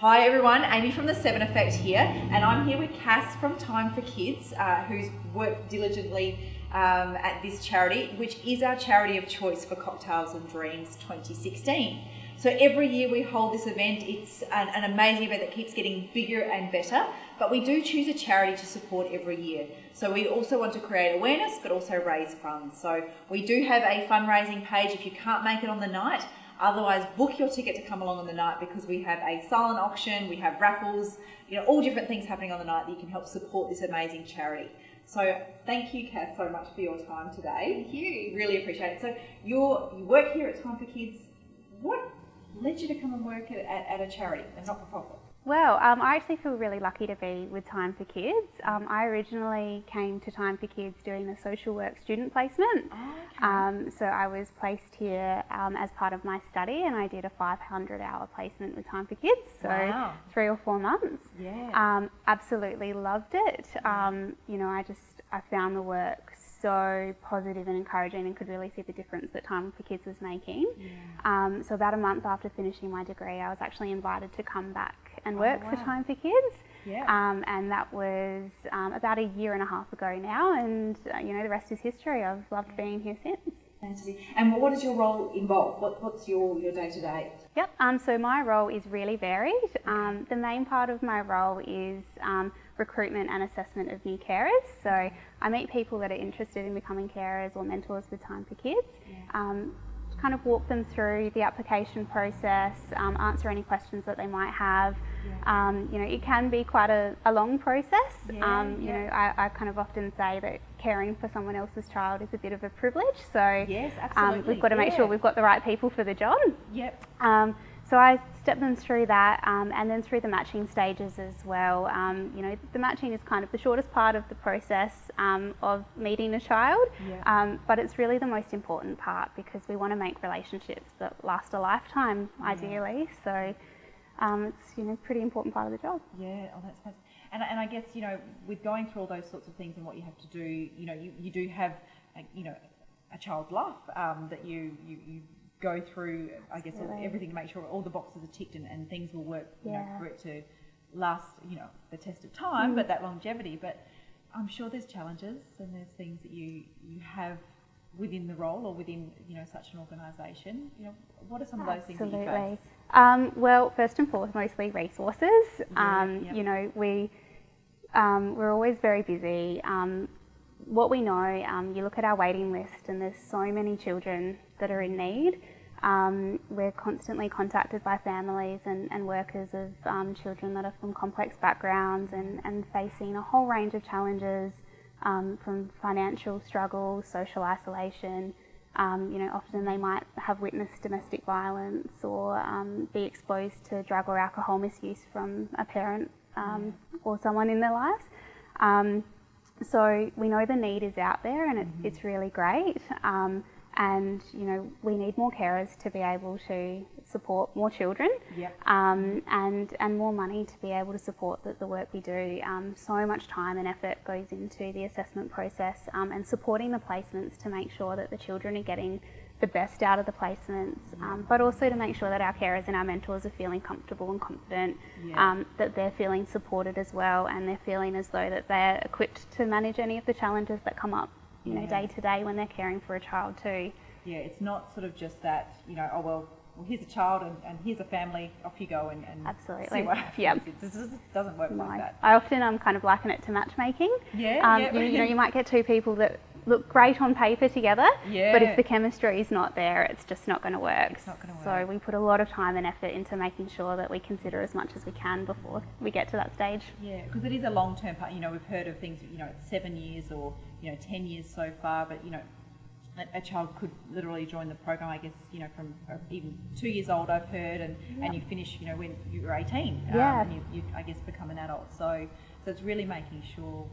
Hi everyone, Amy from The 7 Effect here, and I'm here with Cass from Time for Kids, who's worked diligently at this charity, which is our charity of choice for Cocktails and Dreams 2016. So every year we hold this event. It's an amazing event that keeps getting bigger and better, but we do choose a charity to support every year. So we also want to create awareness, but also raise funds. So we do have a fundraising page if you can't make it on the night. Otherwise, book your ticket to come along on the night, because we have a silent auction, we have raffles, all different things happening on the night that you can help support this amazing charity. So thank you, Cass, so much for your time today. Thank you. Really appreciate it. So you work here at Time for Kids. What led you to come and work at a charity, a not-for-profit? Well, I actually feel really lucky to be with Time for Kids. I originally came to Time for Kids doing the social work student placement. Oh, okay. So I was placed here as part of my study, and I did a 500-hour placement with Time for Kids, so Wow. 3 or 4 months. Yeah. Absolutely loved it. I found the work so positive and encouraging, and could really see the difference that Time for Kids was making. Yeah. So about a month after finishing my degree, I was actually invited to come back and work for wow. Time for Kids. Yeah. And that was about a year and a half ago now, and the rest is history. I've loved being here since. Fantastic. And what does your role involve? What's your day-to-day? Yep, so my role is really varied. The main part of my role is recruitment and assessment of new carers. So I meet people that are interested in becoming carers or mentors with Time for Kids. Yeah. Kind of walk them through the application process, answer any questions that they might have. Yeah. It can be quite a long process. Yeah, I kind of often say that caring for someone else's child is a bit of a privilege. So Yes, absolutely. we've got to make sure we've got the right people for the job. Yep. So I step them through that, and then through the matching stages as well. The matching is kind of the shortest part of the process of meeting a child, Yeah. but it's really the most important part, because we want to make relationships that last a lifetime, ideally. So it's a pretty important part of the job. Yeah, oh, that's fantastic. And I guess, with going through all those sorts of things and what you have to do, you do have, a child's life that you go through, I guess, everything to make sure all the boxes are ticked and things will work, for it to last, the test of time, but that longevity. But I'm sure there's challenges and there's things that you have within the role or within, such an organisation. What are some of those things that you face? Well, first and foremostly, resources. We're always very busy. What we know, you look at our waiting list and there's so many children that are in need. We're constantly contacted by families and workers of children that are from complex backgrounds and facing a whole range of challenges, from financial struggles, social isolation. Often they might have witnessed domestic violence or be exposed to drug or alcohol misuse from a parent or someone in their lives. So we know the need is out there, and it's really great. And we need more carers to be able to support more children, and more money to be able to support the work we do. So much time and effort goes into the assessment process, and supporting the placements to make sure that the children are getting the best out of the placements, but also to make sure that our carers and our mentors are feeling comfortable and confident, that they're feeling supported as well, and they're feeling as though that they're equipped to manage any of the challenges that come up day to day when they're caring for a child too. Yeah, it's not sort of just that, well, here's a child and here's a family, off you go and Absolutely. see what happens. Yep. It just doesn't work like that. I often kind of liken it to matchmaking. You might get two people that look great on paper together, but if the chemistry is not there, it's just not going to work. It's not going to So work. we put a lot of time and effort into making sure that we consider as much as we can before we get to that stage. Yeah, because it is a long-term part. We've heard of things, it's 7 years or 10 years so far, but a child could literally join the program, I guess, from even 2 years old, I've heard, and you finish, when you're 18, and you I guess become an adult. So it's really making sure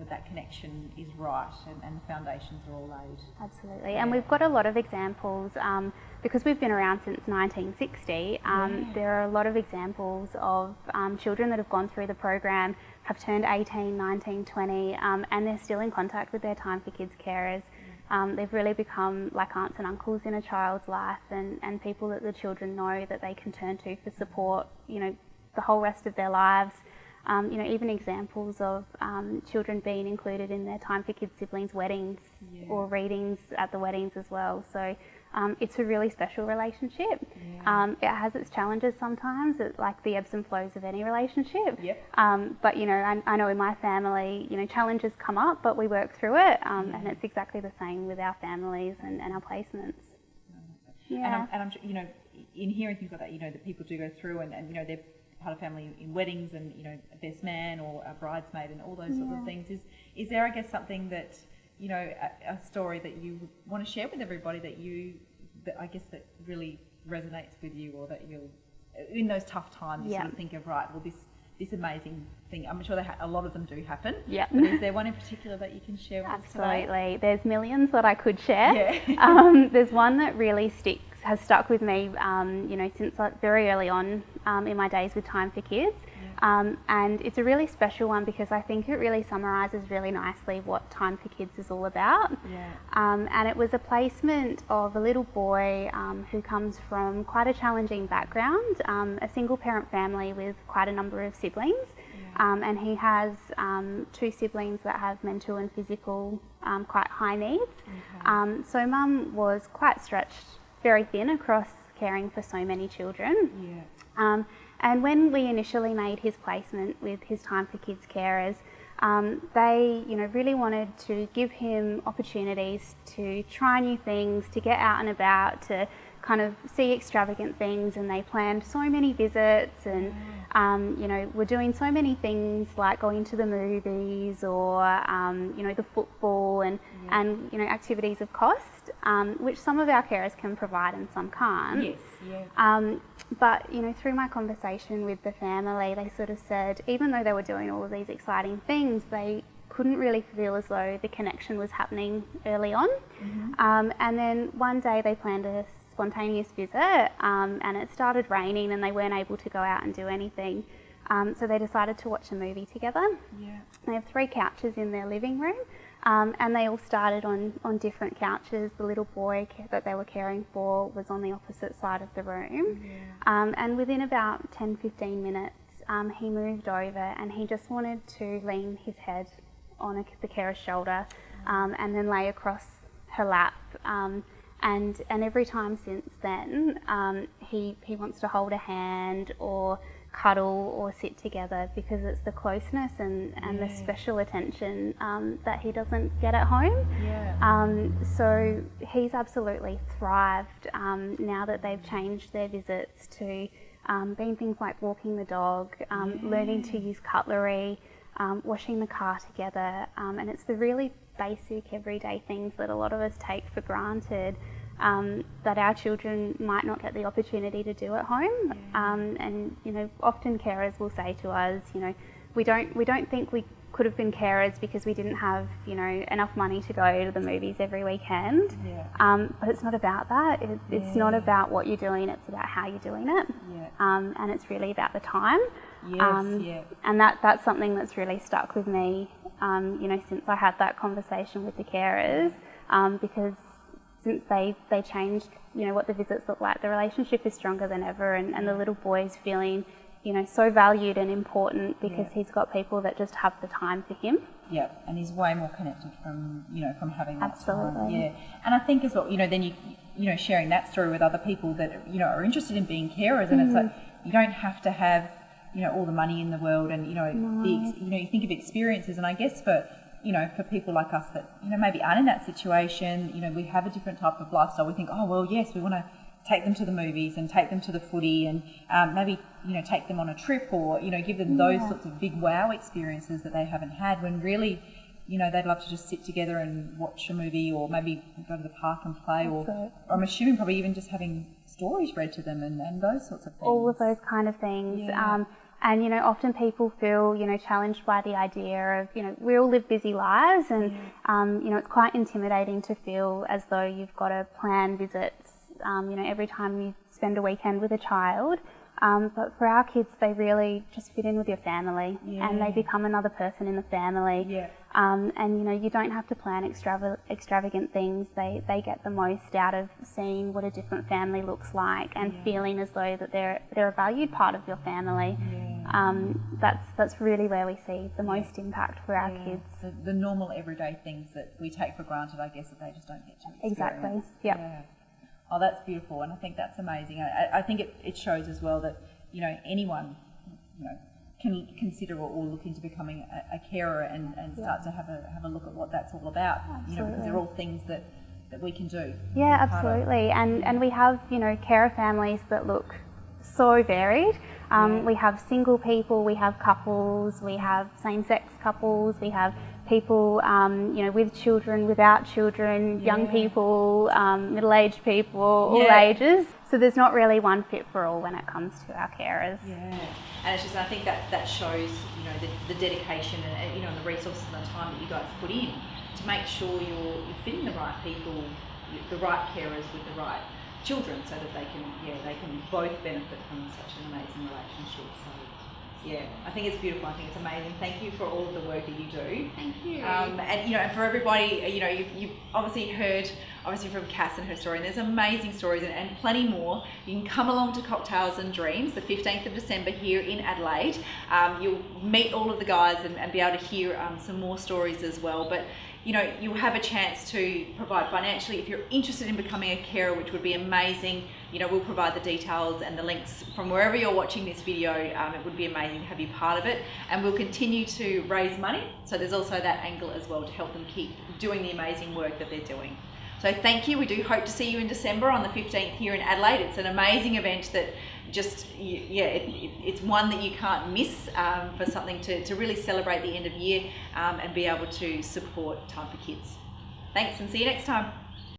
that connection is right and the foundations are all laid. Absolutely, and we've got a lot of examples, because we've been around since 1960, there are a lot of examples of children that have gone through the program, have turned 18, 19, 20, and they're still in contact with their Time for Kids carers. They've really become like aunts and uncles in a child's life, and people that the children know that they can turn to for support, the whole rest of their lives. You know, even examples of children being included in their Time for Kids siblings' weddings or readings at the weddings as well. So it's a really special relationship. It has its challenges sometimes, like the ebbs and flows of any relationship. But, you know, I know in my family, you know, challenges come up, but we work through it. And it's exactly the same with our families and our placements. And I'm sure, you know, in hearing things like that, you know, that people do go through and you know, they're part of family in weddings and, you know, a best man or a bridesmaid and all those sorts of things. Is there, I guess, something that, you know, a story that you want to share with everybody that I guess that really resonates with you, or that you'll, in those tough times, you sort of think of, right, well, this amazing thing, I'm sure a lot of them do happen. But is there one in particular that you can share with us today? Absolutely. There's millions that I could share. There's one that really has stuck with me, you know, since very early on in my days with Time for Kids. And it's a really special one because I think it really summarises really nicely what Time for Kids is all about. And it was a placement of a little boy who comes from quite a challenging background, a single parent family with quite a number of siblings. And he has 2 siblings that have mental and physical quite high needs. So Mum was quite stretched, very thin across caring for so many children. And when we initially made his placement with his Time for Kids carers, they, you know, really wanted to give him opportunities to try new things, to get out and about, to kind of see extravagant things, and they planned so many visits and, you know, were doing so many things like going to the movies or, you know, the football and, you know, activities of cost, which some of our carers can provide and some can't. But, you know, through my conversation with the family, they sort of said, even though they were doing all of these exciting things, they couldn't really feel as though the connection was happening early on. And then one day they planned a spontaneous visit and it started raining and they weren't able to go out and do anything. So they decided to watch a movie together. They have 3 couches in their living room. And they all started on different couches. The little boy that they were caring for was on the opposite side of the room. And within about 10-15 minutes, he moved over and he just wanted to lean his head on the carer's shoulder and then lay across her lap. And every time since then, he wants to hold a hand or cuddle or sit together because it's the closeness and the special attention that he doesn't get at home. So he's absolutely thrived now that they've changed their visits to being things like walking the dog, learning to use cutlery, washing the car together, and it's the really basic everyday things that a lot of us take for granted that our children might not get the opportunity to do at home. And you know, often carers will say to us, you know, we don't think we could have been carers because we didn't have, you know, enough money to go to the movies every weekend. But it's not about that. It's not about what you're doing, it's about how you're doing it. And it's really about the time. And that's something that's really stuck with me, you know, since I had that conversation with the carers, because since they changed, you know, what the visits look like, the relationship is stronger than ever, and the little boy's feeling, you know, so valued and important because he's got people that just have the time for him. And he's way more connected from, you know, from having that Absolutely. time. And I think as well, you know, then you know, sharing that story with other people that, you know, are interested in being carers, and it's like, you don't have to have, you know, all the money in the world, and, you know, you know, you think of experiences, and I guess for, you know, for people like us that, you know, maybe aren't in that situation, you know, we have a different type of lifestyle. We think, oh, well, yes, we want to take them to the movies and take them to the footy and maybe, you know, take them on a trip or, you know, give them those sorts of big wow experiences that they haven't had, when really, you know, they'd love to just sit together and watch a movie or maybe go to the park and play, or I'm assuming probably even just having stories read to them and those sorts of things. All of those kind of things. And, you know, often people feel, you know, challenged by the idea of, you know, we all live busy lives and, you know, it's quite intimidating to feel as though you've got to plan visits, you know, every time you spend a weekend with a child. But for our kids, they really just fit in with your family, and they become another person in the family. Yeah. And you know, you don't have to plan extravagant things. They get the most out of seeing what a different family looks like and feeling as though that they're a valued part of your family. That's really where we see the most impact for our kids. The normal everyday things that we take for granted, I guess, that they just don't get to experience. Exactly. Yep. Yeah. Oh, that's beautiful, and I think that's amazing. I think it shows as well that, you know, anyone, you know, can consider or look into becoming a carer and start to have a look at what that's all about. Absolutely. You know, because they're all things that we can do. Yeah, absolutely. And we have, you know, carer families that look so varied. We have single people, we have couples, we have same-sex couples, we have people, you know, with children, without children, young people, middle-aged people, all ages. So there's not really one fit for all when it comes to our carers. Yeah, and it's just, I think that shows, you know, the dedication and, you know, and the resources and the time that you guys put in to make sure you're fitting the right people, the right carers with the right children, so that they can both benefit from such an amazing relationship. So yeah, I think it's beautiful. I think it's amazing. Thank you for all of the work that you do. Thank you. And you know, for everybody, you know, you've obviously heard from Cass and her story, and there's amazing stories and plenty more. You can come along to Cocktails and Dreams the 15th of December here in Adelaide. You'll meet all of the guys and be able to hear some more stories as well. But you know, you'll have a chance to provide financially if you're interested in becoming a carer, which would be amazing. You know, we'll provide the details and the links from wherever you're watching this video. It would be amazing to have you part of it, and we'll continue to raise money. So there's also that angle as well to help them keep doing the amazing work that they're doing. So thank you. We do hope to see you in December on the 15th here in Adelaide. It's an amazing event that just, it's one that you can't miss, for something to really celebrate the end of year and be able to support Time for Kids. Thanks, and see you next time.